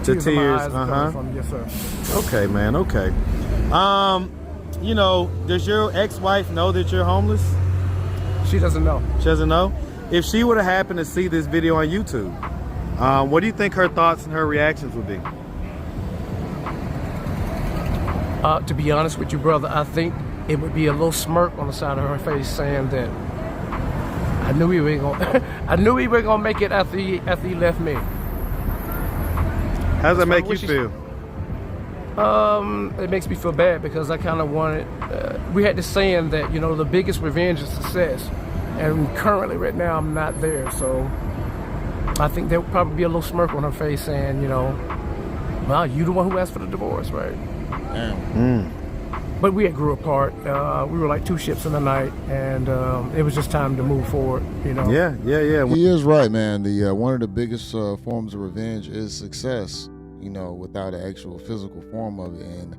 Tears in my eyes uh-huh. from, yes, sir. Okay, man, okay. You know, does your ex-wife know that you're homeless? She doesn't know. She doesn't know? If she would have happened to see this video on YouTube, what do you think her thoughts and her reactions would be? To be honest with you, brother, I think it would be a little smirk on the side of her face saying that I knew he wasn't gonna I knew he wasn't gonna make it after he left me. How does that make you feel? It makes me feel bad because I kind of wanted, we had this saying that, you know, the biggest revenge is success. And currently, right now, I'm not there. So I think there would probably be a little smirk on her face saying, you know, well, you the one who asked for the divorce, right? But we had grew apart. We were like two ships in the night, and it was just time to move forward, you know? Yeah. He is right, man. The one of the biggest forms of revenge is success, you know, without an actual physical form of it. And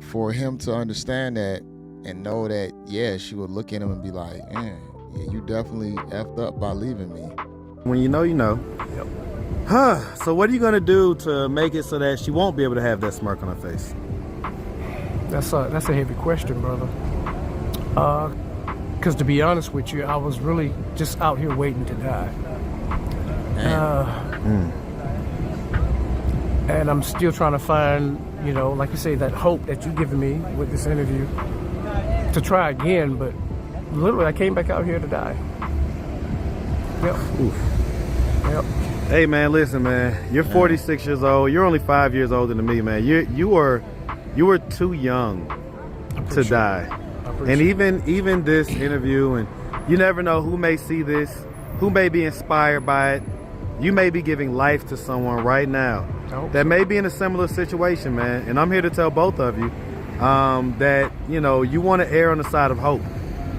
for him to understand that and know that, yeah, she would look at him and be like, man, yeah, you definitely effed up by leaving me. When you know, you know. Yep. So what are you gonna do to make it so that she won't be able to have that smirk on her face? That's a heavy question, brother. Because to be honest with you, I was really just out here waiting to die. And I'm still trying to find, you know, like you say, that hope that you've given me with this interview to try again, but literally I came back out here to die. Yep. Oof. Yep. Hey man, listen man, you're 46 years old. You're only 5 years older than me, man. You were too young to die. And even this interview, and you never know who may see this, who may be inspired by it. You may be giving life to someone right now that may be in a similar situation, man. And I'm here to tell both of you that, you know, you want to err on the side of hope.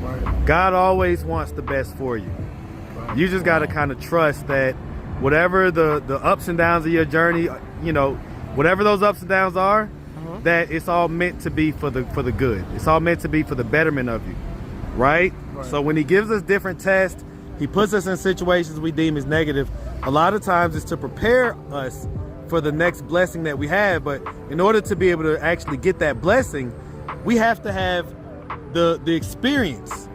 Right. God always wants the best for you. Right. You just got to kind of trust that whatever the ups and downs of your journey, you know, whatever those ups and downs are, that it's all meant to be for the good. It's all meant to be for the betterment of you, right? So when he gives us different tests, he puts us in situations we deem as negative. A lot of times it's to prepare us for the next blessing that we have. But in order to be able to actually get that blessing, we have to have the experience,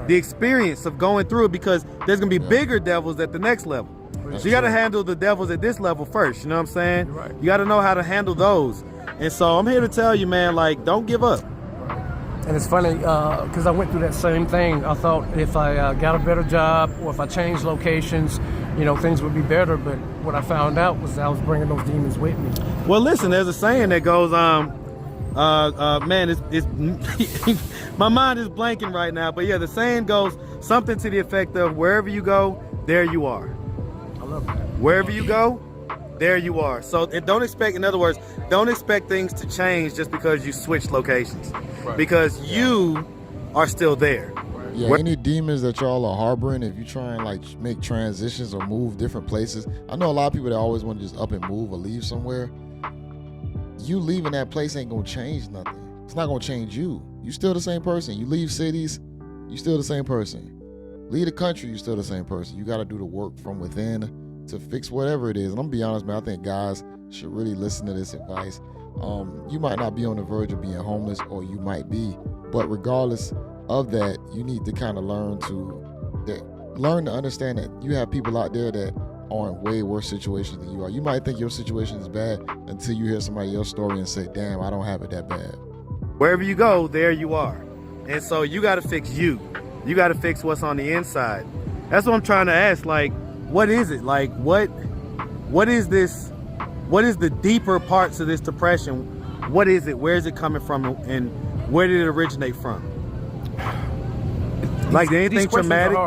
the experience of going through it, because there's gonna be bigger devils at the next level. So you got to handle the devils at this level first. You know what I'm saying? Right. You got to know how to handle those. And so I'm here to tell you, man, like, don't give up. And it's funny, because I went through that same thing. I thought if I got a better job or if I changed locations, you know, things would be better. But what I found out was I was bringing those demons with me. Well, listen, there's a saying that goes, man, it's my mind is blanking right now. But yeah, the saying goes something to the effect of wherever you go, there you are. I love that. Wherever you go, there you are. So don't expect, in other words, don't expect things to change just because you switch locations. Right. Because you are still there. Yeah, any demons that y'all are harboring, if you try and like make transitions or move different places, I know a lot of people that always want to just up and move or leave somewhere. You leaving that place ain't gonna change nothing. It's not gonna change you. You still the same person. You leave cities, you still the same person. Leave the country, you still the same person. You gotta do the work from within to fix whatever it is. And I'm gonna be honest, man, I think guys should really listen to this advice. You might not be on the verge of being homeless, or you might be, but regardless of that, you need to kind of learn to understand that you have people out there that are in way worse situations than you are. You might think your situation is bad until you hear somebody else's story and say, damn, I don't have it that bad. Wherever you go, there you are. And so you got to fix you. You got to fix what's on the inside. That's what I'm trying to ask. Like, what is it? Like, what is this? What is the deeper parts of this depression? What is it? Where is it coming from? And where did it originate from? Like, did anything traumatic?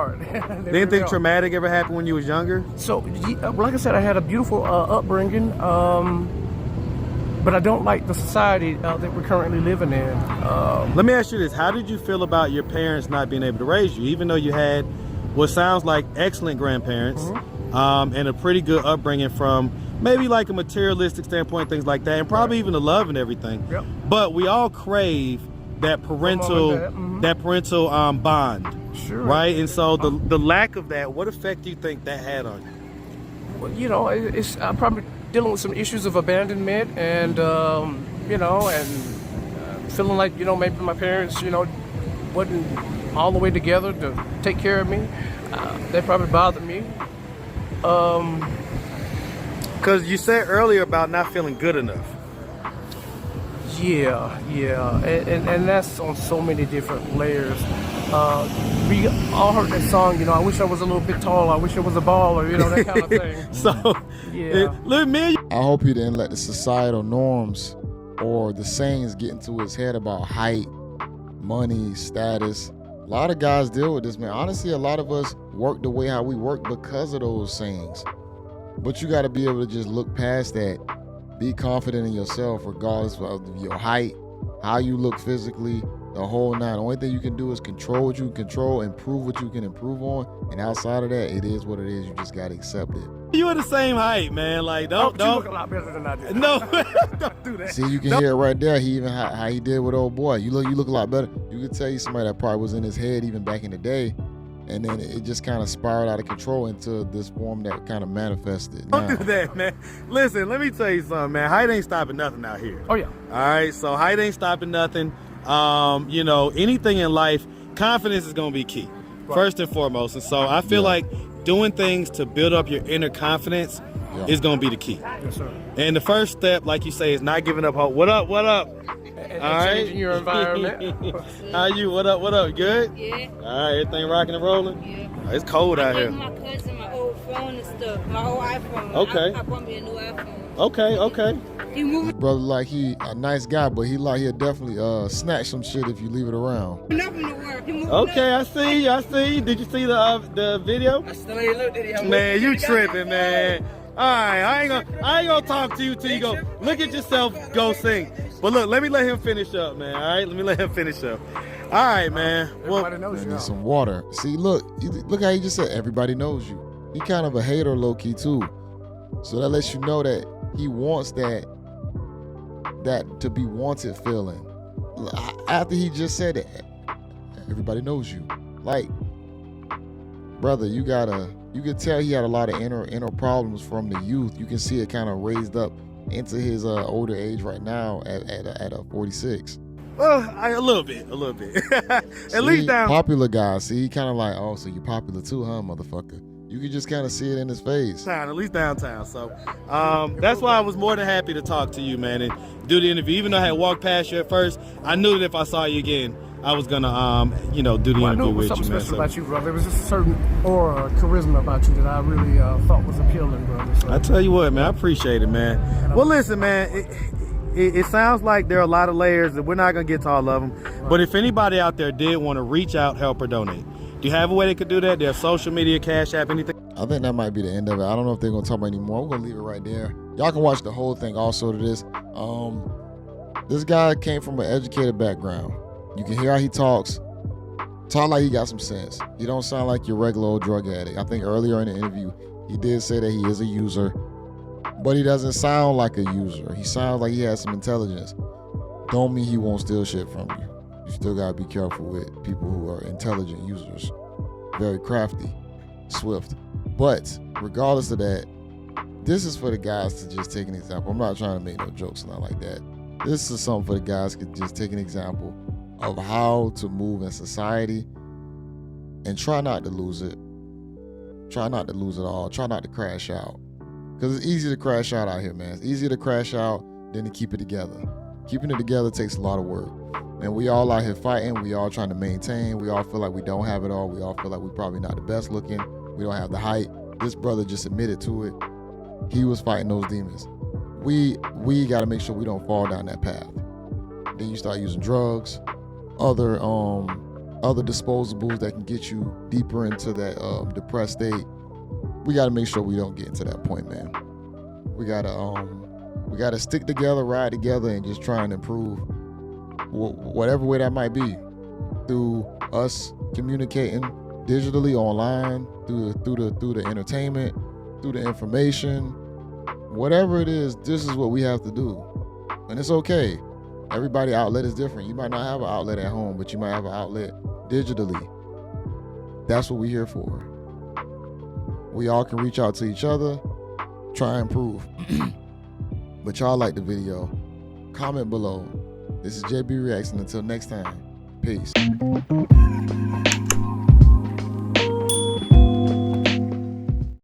Did anything traumatic ever happen when you was younger? So, like I said, I had a beautiful upbringing, but I don't like the society that we're currently living in. Let me ask you this. How did you feel about your parents not being able to raise you, even though you had what sounds like excellent grandparents, and a pretty good upbringing from maybe like a materialistic standpoint, things like that, and probably even the love and everything. Yep. But we all crave that parental bond, sure, right? And so the lack of that, what effect do you think that had on you? Well, you know, it's dealing with some issues of abandonment and, you know, and feeling like, you know, maybe my parents, you know, wasn't all the way together to take care of me. That probably bothered me. Because you said earlier about not feeling good enough. Yeah, and that's on so many different layers. We all heard that song, you know, I wish I was a little bit taller, I wish I was a baller, you know, that kind of thing. So, yeah. Look, man. I hope he didn't let the societal norms or the sayings get into his head about height, money, status. A lot of guys deal with this, man. Honestly, a lot of us work the way how we work because of those sayings. But you got to be able to just look past that. Be confident in yourself regardless of your height, how you look physically, the whole nine. The only thing you can do is control what you can control, improve what you can improve on. And outside of that, it is what it is. You just got to accept it. You are the same height, man. Like, don't. You look a lot better than I do. No, don't do that. See, you can hear it right there. He even how he did with old boy. You look a lot better. You could tell you somebody that probably was in his head even back in the day. And then it just kind of spiraled out of control into this form that kind of manifested. Don't do that, man. Listen, let me tell you something, man. Height ain't stopping nothing out here. Oh, yeah. All right, so height ain't stopping nothing. You know, anything in life, confidence is going to be key, first and foremost. And so I feel like doing things to build up your inner confidence is going to be the key. Yes, sir. And the first step, like you say, is not giving up hope. What up? What up? And All right. changing your environment. How you? What up? What up? Good? Yeah. All right, everything rocking and rolling? Yeah. Oh, it's cold out I here. gave my cousin my old phone and stuff, my old iPhone. Okay. I bought me a new iPhone. Okay. He moved Brother, like he a nice guy, but he'll definitely snatch some shit if you leave it around. nothing to work. He moved Okay, up. I see you. Did you see the video? I still ain't looked at it. Man, you tripping, man. All right, I ain't gonna talk to you till you go look at yourself, go sing. But look, let me let him finish up, man. All right, let me let him finish up. All right, man. Everybody knows I you. need some water. See, look how he just said everybody knows you. He kind of a hater low key too. So that lets you know that he wants that to be wanted feeling. After he just said it, everybody knows you. Like, brother, you could tell he had a lot of inner problems from the youth. You can see it kind of raised up into his older age right now at 46. Well, a little bit. At least down. Popular guy. See, he kind of like, oh, so you popular too, huh, motherfucker? You could just kind of see it in his face. At least downtown. So that's why I was more than happy to talk to you, man, and do the interview. Even though I had walked past you at first, I knew that if I saw you again, I was gonna, do the I knew interview it was with something you, man. special about you, brother. There was just a certain aura, charisma about you that I really thought was appealing, brother. So. I tell you what, man, I appreciate it, man. Well, listen, man, it sounds like there are a lot of layers that we're not gonna get to all of them. Right. But if anybody out there did want to reach out, help, or donate, do you have a way they could do that? Their social media, Cash App, anything? I think that might be the end of it. I don't know if they're gonna talk about anymore. We're gonna leave it right there. Y'all can watch the whole thing also to this. This guy came from an educated background. You can hear how he talks like he got some sense. He don't sound like your regular old drug addict. I think earlier in the interview, he did say that he is a user, but he doesn't sound like a user. He sounds like he has some intelligence. Don't mean he won't steal shit from you. You still gotta be careful with people who are intelligent users. Very crafty, swift. But regardless of that, this is for the guys to just take an example. I'm not trying to make no jokes, not like that. This is something for the guys to just take an example of how to move in society and try not to lose it. Try not to lose it all. Try not to crash out. Because it's easy to crash out here, man. It's easier to crash out than to keep it together. Keeping it together takes a lot of work. And we all out here fighting. We all trying to maintain. We all feel like we don't have it all. We all feel like we're probably not the best looking. We don't have the height. This brother just admitted to it. He was fighting those demons. We got to make sure we don't fall down that path. Then you start using drugs, other disposables that can get you deeper into that depressed state. We got to make sure we don't get into that point, man. We gotta stick together, ride together, and just try and improve whatever way that might be, through us communicating digitally, online, through the entertainment, through the information, whatever it is. This is what we have to do, and it's okay. Everybody's outlet is different. You might not have an outlet at home, but you might have an outlet digitally. That's what we're here for. We all can reach out to each other, try and improve. but y'all like the video, comment below. This is JayBReacts, and until next time, peace.